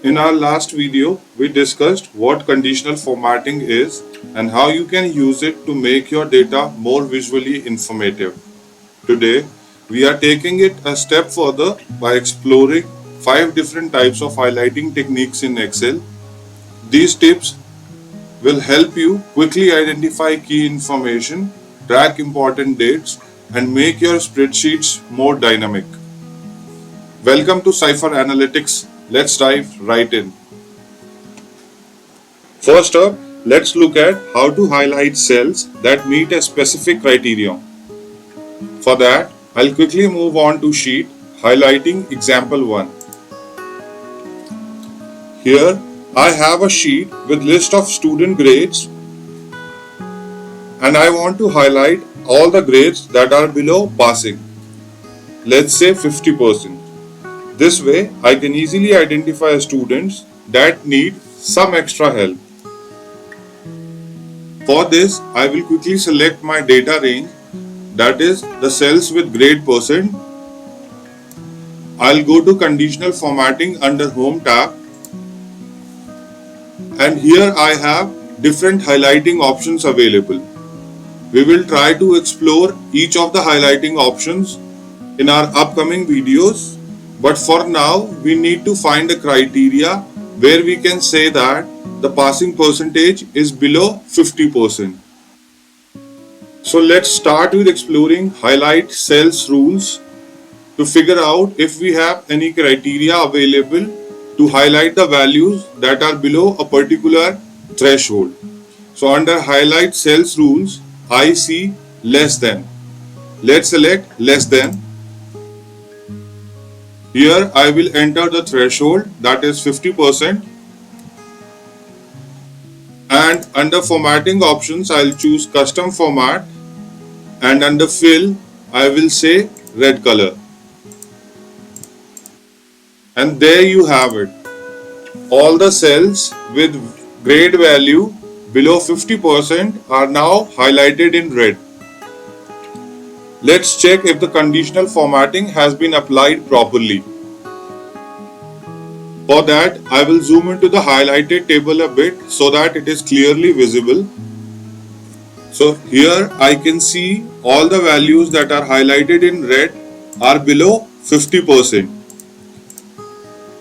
In our last video, we discussed what conditional formatting is and how you can use it to make your data more visually informative. Today, we are taking it a step further by exploring 5 different types of highlighting techniques in Excel. These tips will help you quickly identify key information, track important dates, and make your spreadsheets more dynamic. Welcome to CipherAnalytics. Let's dive right in. First up, let's look at how to highlight cells that meet a specific criteria. For that, I'll quickly move on to sheet highlighting example 1. Here, I have a sheet with list of student grades and I want to highlight all the grades that are below passing. Let's say 50%. This way, I can easily identify students that need some extra help. For this, I will quickly select my data range, that is the cells with grade percent. I'll go to conditional formatting under Home tab, and here I have different highlighting options available. We will try to explore each of the highlighting options in our upcoming videos, but for now we need to find a criteria where we can say that the passing percentage is below 50%. So let's start with exploring highlight cells rules to figure out if we have any criteria available to highlight the values that are below a particular threshold. So under highlight cells rules, I see less than. Let's select less than. Here I will enter the threshold, that is 50%. And under formatting options, I'll choose custom format, and under fill, I will say red color. And there you have it. All the cells with grade value below 50% are now highlighted in red. Let's check if the conditional formatting has been applied properly. For that, I will zoom into the highlighted table a bit so that it is clearly visible. So here I can see all the values that are highlighted in red are below 50%.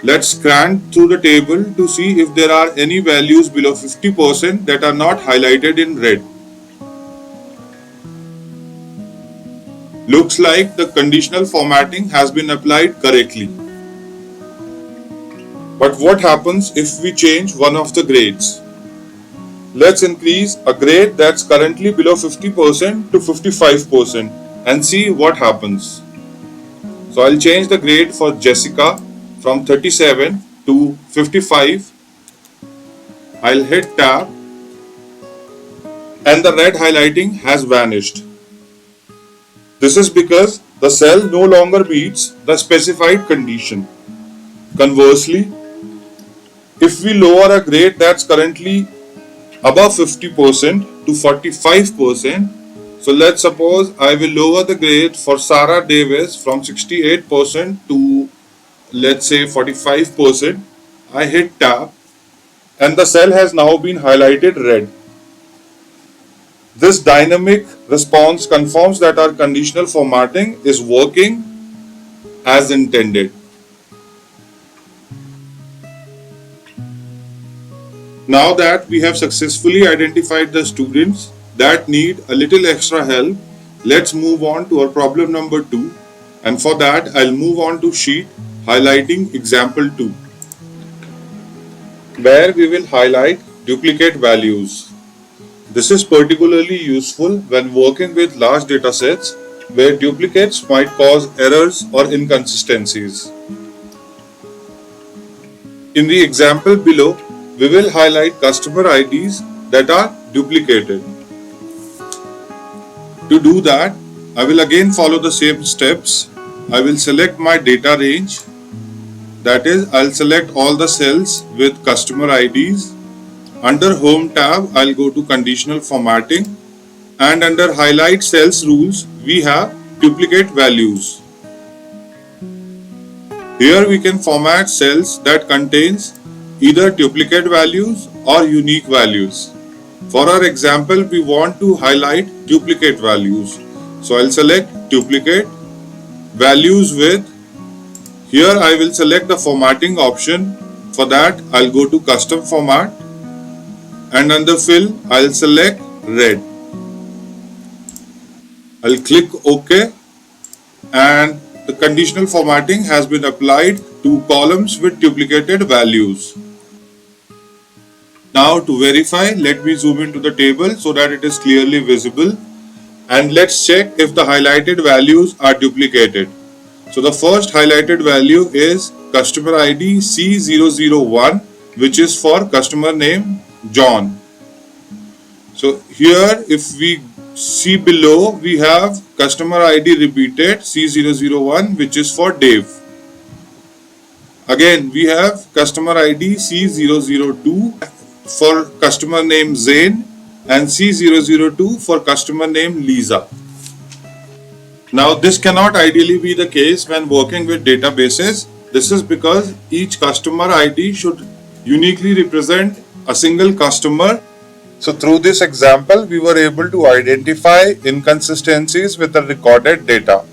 Let's scan through the table to see if there are any values below 50% that are not highlighted in red. Looks like the conditional formatting has been applied correctly. But what happens if we change one of the grades? Let's increase a grade that's currently below 50% to 55% and see what happens. So I'll change the grade for Jessica from 37 to 55. I'll hit tab and the red highlighting has vanished. This is because the cell no longer meets the specified condition. Conversely, if we lower a grade that's currently above 50% to 45%, so let's suppose I will lower the grade for Sarah Davis from 68% to let's say 45%. I hit tab and the cell has now been highlighted red. This dynamic response confirms that our conditional formatting is working as intended. Now that we have successfully identified the students that need a little extra help, let's move on to our problem number 2, and for that I'll move on to sheet highlighting example 2, where we will highlight duplicate values. This is particularly useful when working with large datasets where duplicates might cause errors or inconsistencies. In the example below, we will highlight customer IDs that are duplicated. To do that, I will again follow the same steps. I will select my data range, that is, I'll select all the cells with customer IDs. Under Home tab, I'll go to Conditional Formatting, and under Highlight Cells Rules, we have Duplicate Values. Here we can format cells that contains either duplicate values or unique values. For our example, we want to highlight duplicate values. So I'll select duplicate values with, here I will select the formatting option. For that, I'll go to custom format and under fill, I'll select red. I'll click OK and the conditional formatting has been applied to columns with duplicated values. Now to verify, let me zoom into the table so that it is clearly visible, and let's check if the highlighted values are duplicated. So the first highlighted value is customer ID C001, which is for customer name John. So here if we see below, we have customer ID repeated C001, which is for Dave. Again we have customer ID C002 for customer name Zain and C002 for customer name Lisa. Now this cannot ideally be the case when working with databases. This is because each customer ID should uniquely represent a single customer. So through this example, we were able to identify inconsistencies with the recorded data.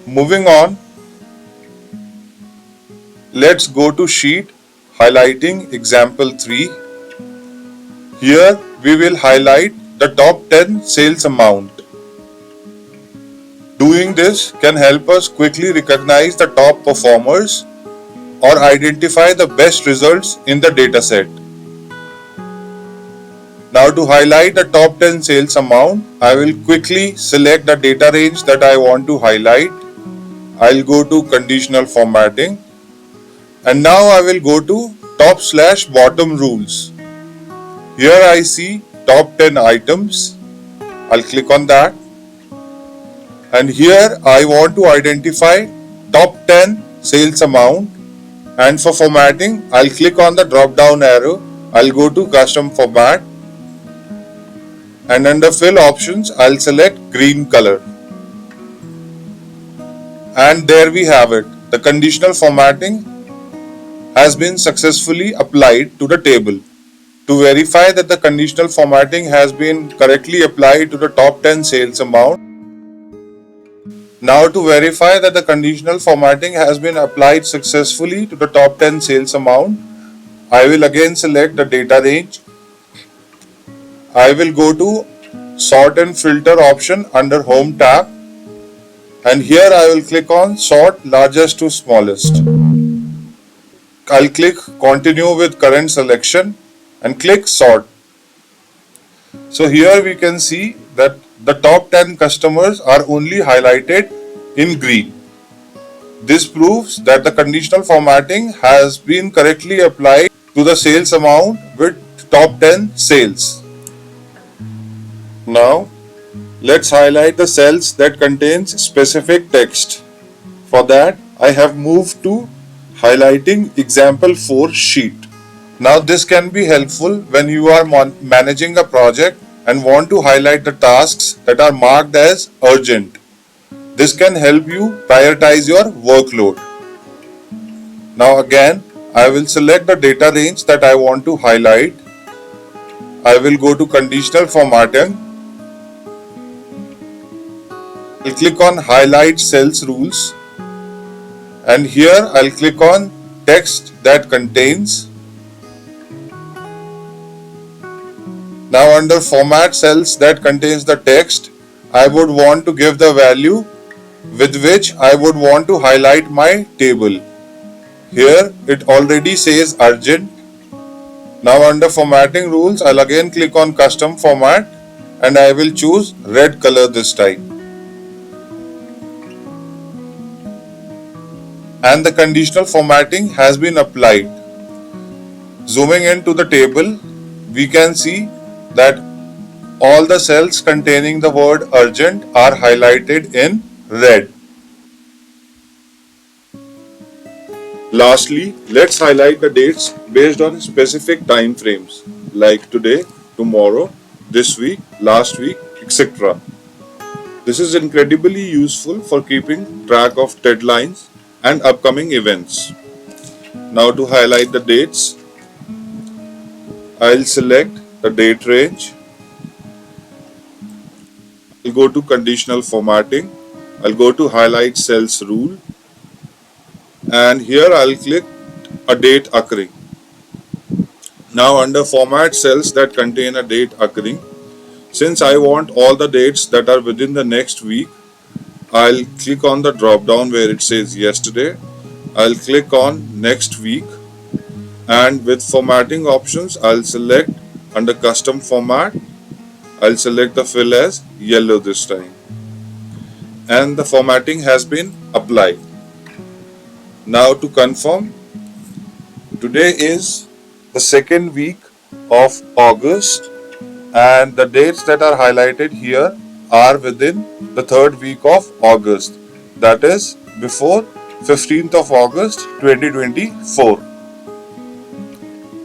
Moving on, let's go to sheet highlighting example 3. Here we will highlight the top 10 sales amount. Doing this can help us quickly recognize the top performers or identify the best results in the dataset. Now to highlight the top 10 sales amount, I will quickly select the data range that I want to highlight. I'll go to conditional formatting and now I will go to top/bottom rules. Here I see top 10 items. I'll click on that. And here I want to identify top 10 sales amount, and for formatting I'll click on the drop down arrow. I'll go to custom format and under fill options I'll select green color. And there we have it. The conditional formatting has been successfully applied to the table. To verify that the conditional formatting has been correctly applied to the top 10 sales amount, now to verify that the conditional formatting has been applied successfully to the top 10 sales amount, I will again select the data range. I will go to sort and filter option under home tab and here I will click on sort largest to smallest. I'll click continue with current selection and click sort. So here we can see that the top 10 customers are only highlighted in green. This proves that the conditional formatting has been correctly applied to the sales amount with top 10 sales. Now let's highlight the cells that contains specific text. For that I have moved to highlighting example 4 sheet. Now this can be helpful when you are managing a project and want to highlight the tasks that are marked as urgent. This can help you prioritize your workload. Now again, I will select the data range that I want to highlight. I will go to conditional formatting. I'll click on highlight cells rules. And here I'll click on text that contains. Now under format cells that contains the text, I would want to give the value with which I would want to highlight my table. Here it already says urgent. Now under formatting rules, I'll again click on custom format and I will choose red color this time. And the conditional formatting has been applied. Zooming into the table, we can see that all the cells containing the word urgent are highlighted in red. Lastly, let's highlight the dates based on specific time frames like today, tomorrow, this week, last week, etc. This is incredibly useful for keeping track of deadlines and upcoming events. Now to highlight the dates, I'll select the date range. I'll go to conditional formatting. I'll go to highlight cells rule, and here I'll click a date occurring. Now under format cells that contain a date occurring, since I want all the dates that are within the next week, I'll click on the drop down where it says yesterday. I'll click on next week, and with formatting options I'll select under custom format. I'll select the fill as yellow this time, and the formatting has been applied. Now to confirm, today is the second week of August, and the dates that are highlighted here are within the third week of August, that is before 15th of August 2024.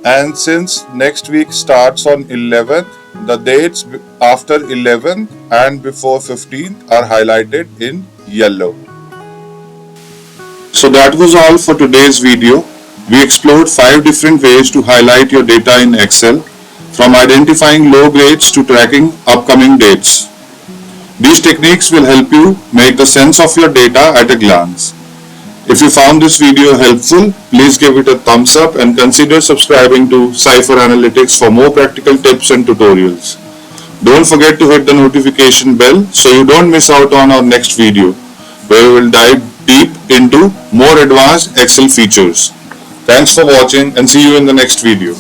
And since next week starts on 11th, the dates after 11th and before 15th are highlighted in yellow. So that was all for today's video. We explored 5 different ways to highlight your data in Excel, from identifying low grades to tracking upcoming dates. These techniques will help you make the sense of your data at a glance. If you found this video helpful, please give it a thumbs up and consider subscribing to CipherAnalytics for more practical tips and tutorials. Don't forget to hit the notification bell so you don't miss out on our next video, where we will dive deep into more advanced Excel features. Thanks for watching and see you in the next video.